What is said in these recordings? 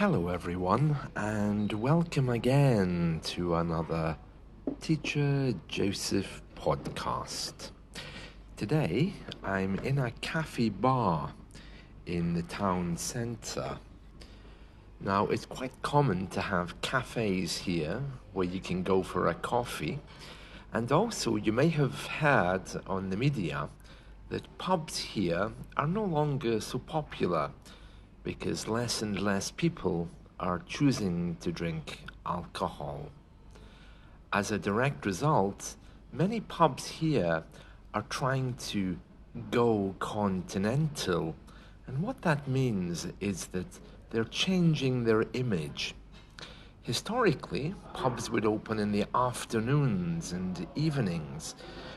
Hello, everyone, and welcome again to another Teacher Joseph podcast. Today, I'm in a cafe bar in the town centre. Now, it's quite common to have cafes here where you can go for a coffee, and also you may have heard on the media that pubs here are no longer so popular because less and less people are choosing to drink alcohol. As a direct result, many pubs here are trying to go continental, and what that means is that they're changing their image. Historically, pubs would open in the afternoons and evenings,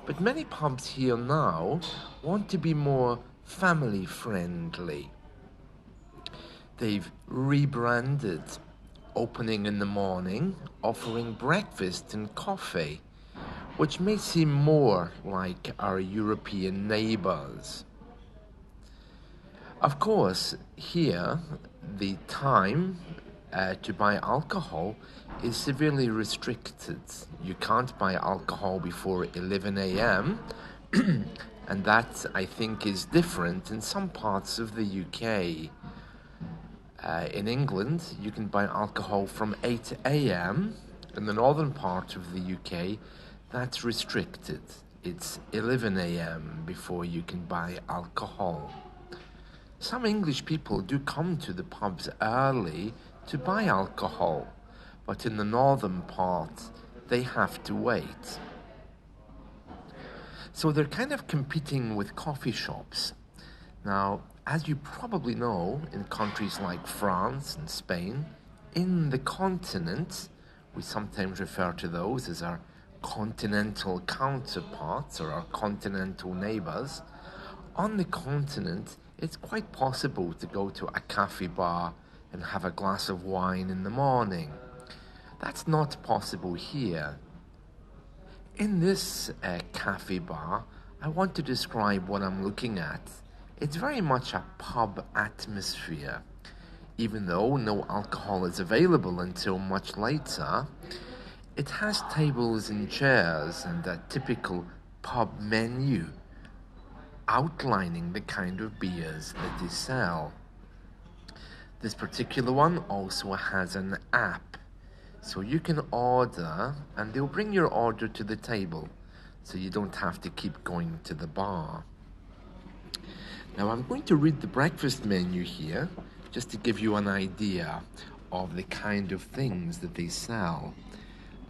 but many pubs here now want to be more family friendly. They've rebranded, opening in the morning, offering breakfast and coffee, which may seem more like our European neighbours. Of course, here, the time to buy alcohol is severely restricted. You can't buy alcohol before 11 a.m., and that, I think, is different in some parts of the UK. In England, you can buy alcohol from 8 a.m. In the northern part of the UK, that's restricted. It's 11 a.m. before you can buy alcohol. Some English people do come to the pubs early to buy alcohol, but in the northern part, they have to wait. So they're kind of competing with coffee shops. Now, as you probably know, in countries like France and Spain, in the continent, we sometimes refer to those as our continental counterparts or our continental neighbours. On the continent, it's quite possible to go to a cafe bar and have a glass of wine in the morning. That's not possible here. In this cafe bar, I want to describe what I'm looking at. It's very much a pub atmosphere. Even though no alcohol is available until much later, it has tables and chairs and a typical pub menu outlining the kind of beers that they sell. This particular one also has an app, so you can order and they'll bring your order to the table, so you don't have to keep going to the bar. Now I'm going to read the breakfast menu here, just to give you an idea of the kind of things that they sell.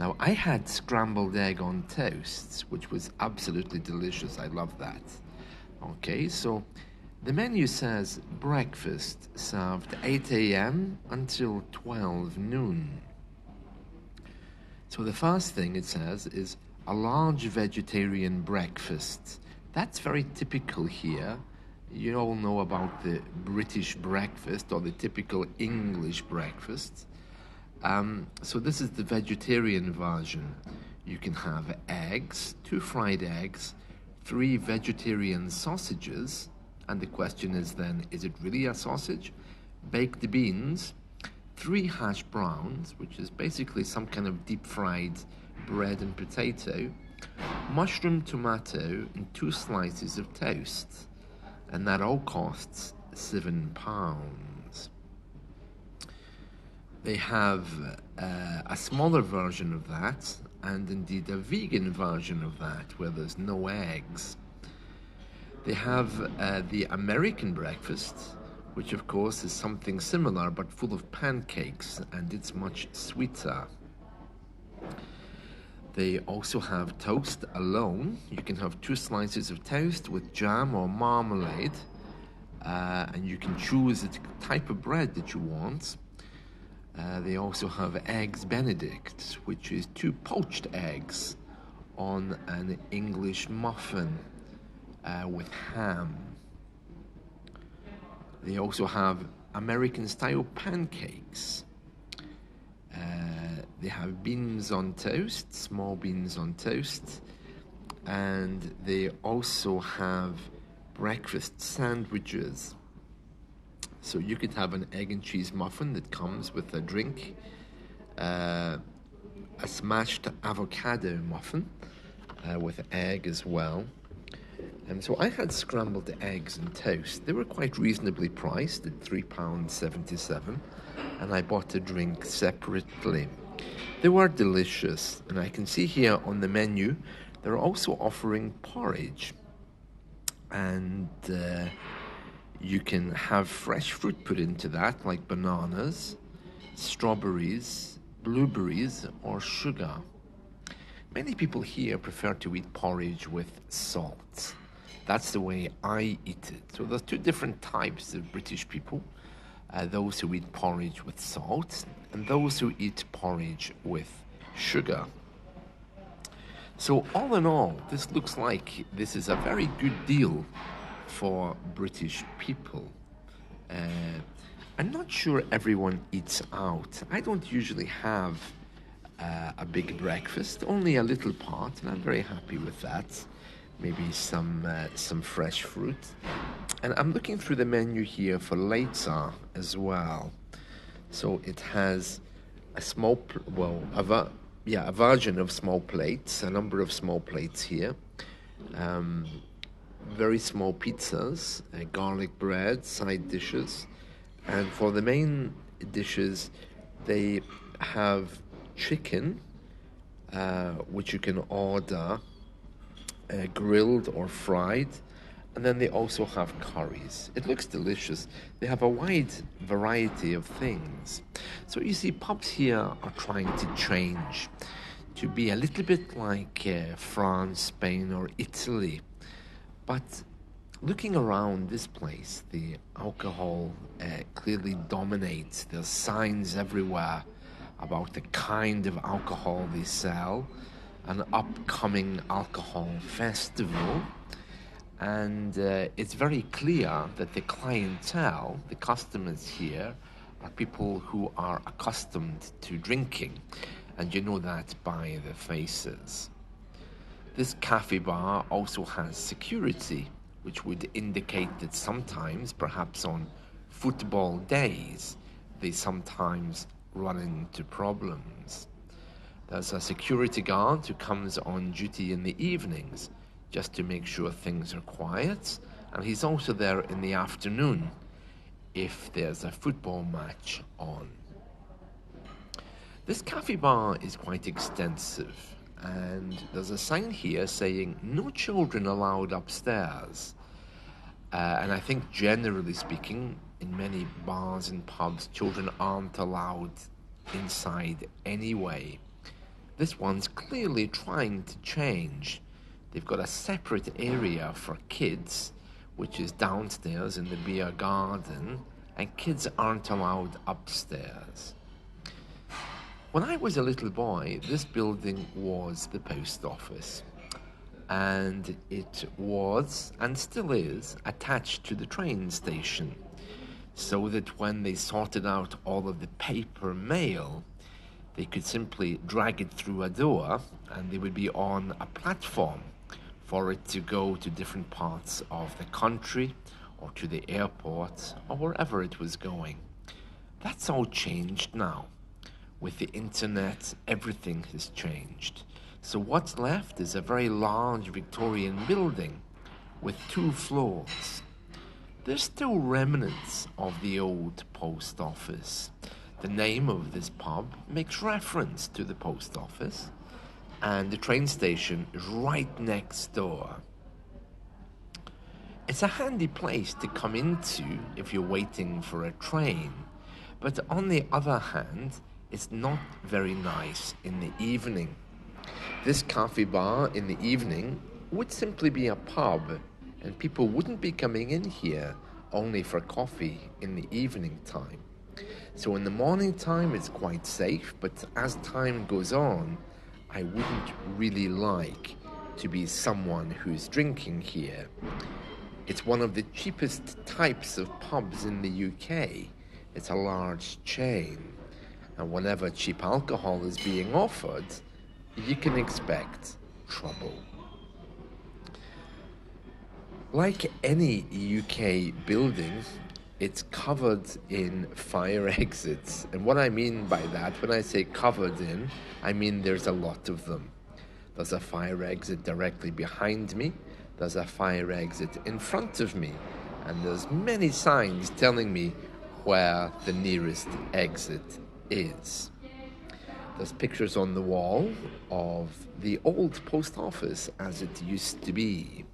Now I had scrambled egg on toast, which was absolutely delicious. I love that. Okay, so the menu says breakfast served 8 a.m. until 12 noon. So the first thing it says is a large vegetarian breakfast. That's very typical here. You all know about the British breakfast or the typical English breakfast. So this is the vegetarian version. You can have eggs, 2 fried eggs, 3 vegetarian sausages, and the question is then, is it really a sausage? Baked beans, 3 hash browns, which is basically some kind of deep fried bread and potato, mushroom, tomato, and 2 slices of toast. And that all costs £7. They have a smaller version of that, and indeed a vegan version of that, where there's no eggs. They have the American breakfast, which of course is something similar but full of pancakes, and it's much sweeter. They also have toast alone. You can have 2 slices of toast with jam or marmalade, and you can choose the type of bread that you want. They also have eggs Benedict, which is 2 poached eggs on an English muffin with ham. They also have American-style pancakes. They have beans on toast, small beans on toast, and they also have breakfast sandwiches. So you could have an egg and cheese muffin that comes with a drink, a smashed avocado muffin with egg as well. And so I had scrambled eggs and toast. They were quite reasonably priced at £3.77, and I bought a drink separately. They were delicious, and I can see here on the menu they're also offering porridge. And you can have fresh fruit put into that, like bananas, strawberries, blueberries, or sugar. Many people here prefer to eat porridge with salt. That's the way I eat it. So there's two different types of British people. Those who eat porridge with salt and those who eat porridge with sugar. So all in all, this looks like this is a very good deal for British people. I'm not sure everyone eats out. I don't usually have a big breakfast, only a little part, and I'm very happy with that. Maybe some fresh fruit. And I'm looking through the menu here for later as well. So it has a small, a version of small plates, a number of small plates here. Very small pizzas, garlic bread, side dishes. And for the main dishes, they have chicken, which you can order grilled or fried, and then they also have curries. It looks delicious. They have a wide variety of things. So you see, pubs here are trying to change to be a little bit like France, Spain, or Italy. But looking around this place, the alcohol clearly dominates. There's signs everywhere about the kind of alcohol they sell, an upcoming alcohol festival, and it's very clear that the clientele, the customers here, are people who are accustomed to drinking, and you know that by the faces. This cafe bar also has security, which would indicate that sometimes, perhaps on football days, they sometimes run into problems. There's a security guard who comes on duty in the evenings just to make sure things are quiet, and he's also there in the afternoon if there's a football match on. This cafe bar is quite extensive, and there's a sign here saying no children allowed upstairs. And I think generally speaking, in many bars and pubs, children aren't allowed inside anyway. This one's clearly trying to change. They've got a separate area for kids, which is downstairs in the beer garden, and kids aren't allowed upstairs. When I was a little boy, this building was the post office, and it was, and still is, attached to the train station, so that when they sorted out all of the paper mail, they could simply drag it through a door and they would be on a platform for it to go to different parts of the country or to the airport or wherever it was going. That's all changed now. With the internet, everything has changed. So what's left is a very large Victorian building with 2 floors. There's still remnants of the old post office. The name of this pub makes reference to the post office, and the train station is right next door. It's a handy place to come into if you're waiting for a train, but on the other hand, it's not very nice in the evening. This cafe bar in the evening would simply be a pub, and people wouldn't be coming in here only for coffee in the evening time. So in the morning time it's quite safe, but as time goes on, I wouldn't really like to be someone who's drinking here. It's one of the cheapest types of pubs in the UK. It's a large chain, and whenever cheap alcohol is being offered, you can expect trouble. Like any UK building, it's covered in fire exits. And what I mean by that, when I say covered in, I mean there's a lot of them. There's a fire exit directly behind me, there's a fire exit in front of me, and there's many signs telling me where the nearest exit is. There's pictures on the wall of the old post office as it used to be.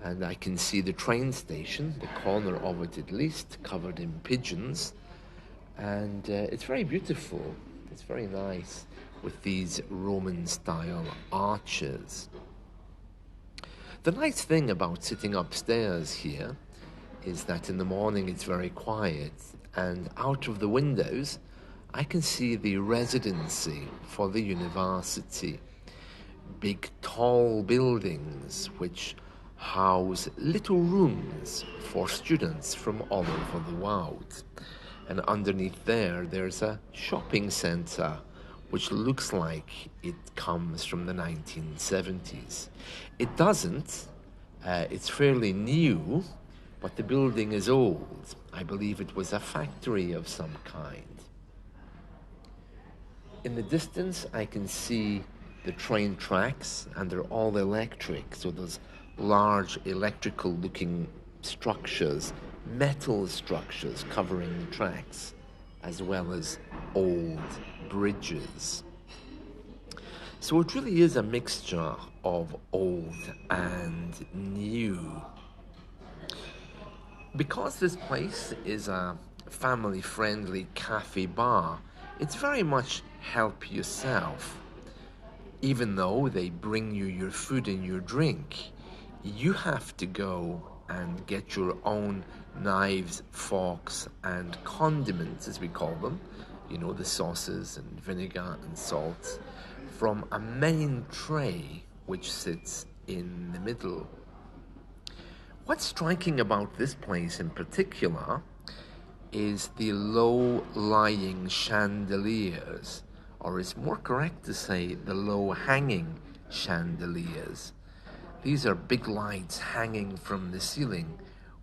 And I can see the train station, the corner of it at least, covered in pigeons. And it's very beautiful. It's very nice with these Roman-style arches. The nice thing about sitting upstairs here is that in the morning it's very quiet, and out of the windows I can see the residency for the university. Big tall buildings which house little rooms for students from all over the world. And underneath there's a shopping centre which looks like it comes from the 1970s. It doesn't. It's fairly new, but the building is old. I believe it was a factory of some kind. In the distance, I can see the train tracks, and they're all electric, so there's large electrical-looking structures, metal structures covering the tracks, as well as old bridges. So it really is a mixture of old and new. Because this place is a family-friendly cafe bar, it's very much help yourself. Even though they bring you your food and your drink, you have to go and get your own knives, forks, and condiments, as we call them, you know, the sauces and vinegar and salt, from a main tray which sits in the middle. What's striking about this place in particular is the low-lying chandeliers, or it's more correct to say the low-hanging chandeliers. These are big lights hanging from the ceiling,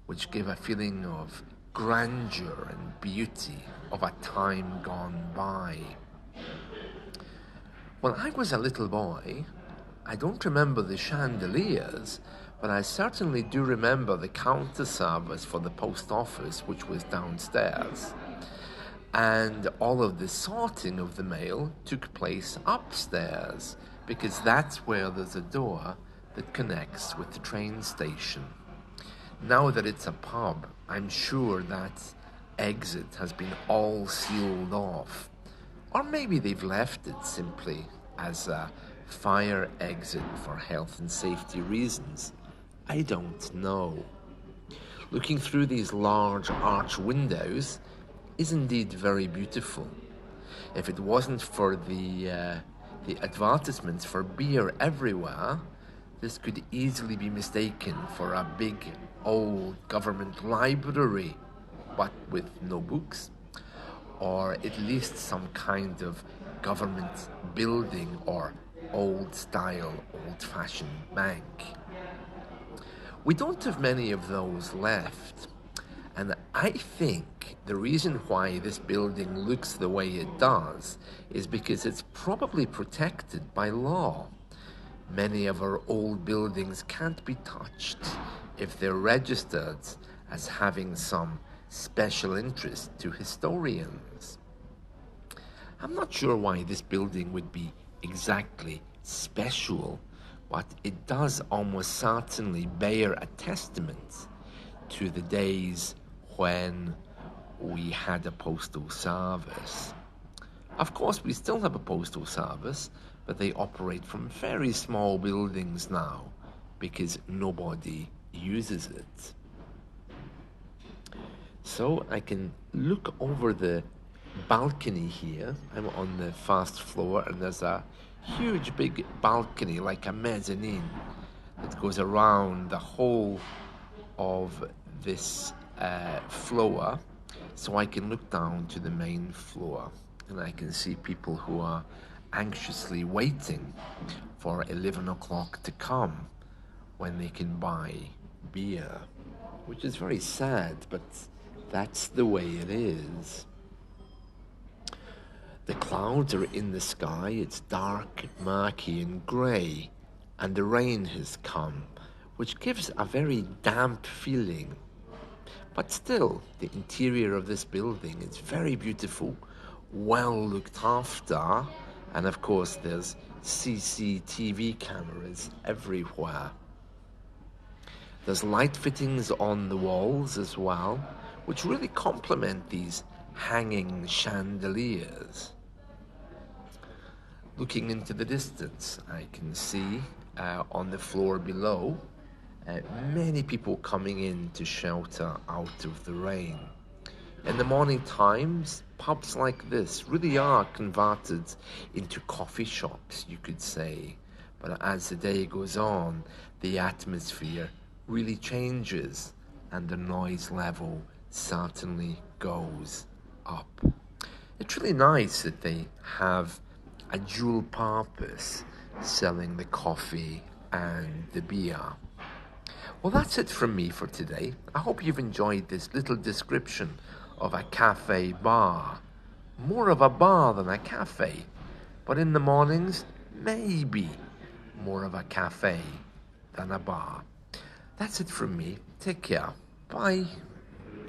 which give a feeling of grandeur and beauty of a time gone by. When I was a little boy, I don't remember the chandeliers, but I certainly do remember the counter service for the post office, which was downstairs. And all of the sorting of the mail took place upstairs, because that's where there's a door that connects with the train station. Now that it's a pub, I'm sure that exit has been all sealed off. Or maybe they've left it simply as a fire exit for health and safety reasons. I don't know. Looking through these large arch windows is indeed very beautiful. If it wasn't for the advertisements for beer everywhere, this could easily be mistaken for a big old government library, but with no books, or at least some kind of government building or old-style, old-fashioned bank. We don't have many of those left, and I think the reason why this building looks the way it does is because it's probably protected by law. Many of our old buildings can't be touched if they're registered as having some special interest to historians. I'm not sure why this building would be exactly special, but it does almost certainly bear a testament to the days when we had a postal service. Of course, we still have a postal service, but they operate from very small buildings now because nobody uses it. So I can look over the balcony here. I'm on the first floor, and there's a huge big balcony like a mezzanine that goes around the whole of this floor, so I can look down to the main floor, and I can see people who are anxiously waiting for 11 o'clock to come when they can buy beer, which is very sad, but That's the way it is. The clouds are in the sky, it's dark, murky, and grey, and the rain has come, which gives a very damp feeling. But still, the interior of this building is very beautiful, well looked after, and of course, there's CCTV cameras everywhere. There's light fittings on the walls as well, which really complement these hanging chandeliers. Looking into the distance, I can see on the floor below many people coming in to shelter out of the rain. In the morning times, pubs like this really are converted into coffee shops, you could say. But as the day goes on, the atmosphere really changes and the noise level certainly goes up. It's really nice that they have a dual purpose, selling the coffee and the beer. Well, that's it from me for today. I hope you've enjoyed this little description of a cafe bar. More of a bar than a cafe, but in the mornings, maybe more of a cafe than a bar. That's it from me. Take care. Bye.